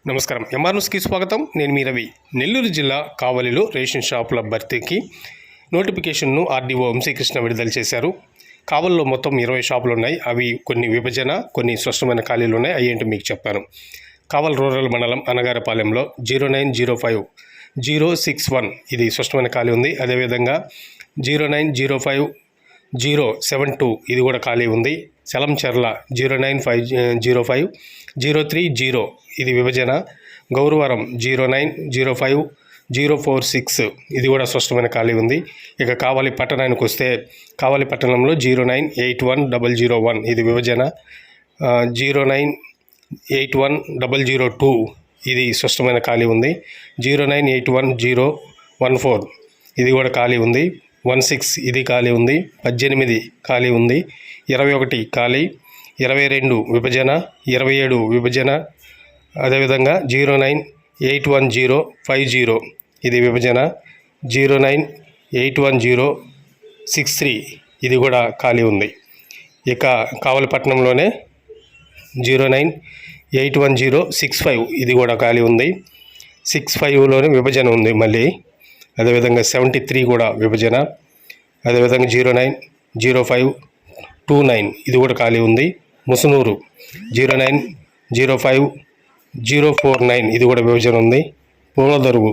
నమస్కారం. ఎంఆర్ న్యూస్కి స్వాగతం. నేను మీ రవి. నెల్లూరు జిల్లా కావలిలో రేషన్ షాపుల భర్తీకి నోటిఫికేషన్ను ఆర్డీఓ వంశీకృష్ణ విడుదల చేశారు. కావలిలో మొత్తం 20 షాపులు ఉన్నాయి. అవి కొన్ని విభజన, కొన్ని స్పష్టమైన ఖాళీలు ఉన్నాయి. అయ్యేంటో మీకు చెప్పాను. కావలి రూరల్ మండలం అనగారపాలెంలో 0905061 ఇది స్పష్టమైన ఖాళీ ఉంది. అదేవిధంగా 0905072 ఇది కూడా ఖాళీ ఉంది. చలంచెర్ల 0950503 ఇది విభజన. గౌరవరం 0905046 ఇది కూడా స్పష్టమైన ఖాళీ ఉంది. ఇక కావలి పట్టణానికి వస్తే కావలి పట్టణంలో 0981001 ఇది విభజన. 0981002 ఇది స్పష్టమైన ఖాళీ ఉంది. 0981014 ఇది కూడా ఖాళీ ఉంది. 16 ఇది ఖాళీ ఉంది. 18 ఖాళీ ఉంది. 21 ఖాళీ. 22 విభజన. 27 విభజన. అదేవిధంగా 0981050 ఇది విభజన. 0981063 ఇది కూడా ఖాళీ ఉంది. ఇక కావలిపట్నంలోనే 0981065 ఇది కూడా ఖాళీ ఉంది. 65లోనే విభజన ఉంది మళ్ళీ. అదేవిధంగా 73 కూడా విభజన. అదేవిధంగా 0905029 ఇది కూడా ఖాళీ ఉంది. ముసునూరు 0905049 ఇది కూడా విభజన ఉంది. పూలదరుగు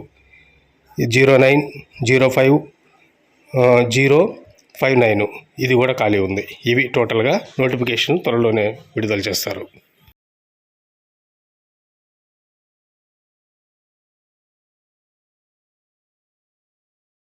0905059 ఇది కూడా ఖాళీ ఉంది. ఇవి టోటల్గా నోటిఫికేషన్ త్వరలోనే విడుదల చేస్తారు.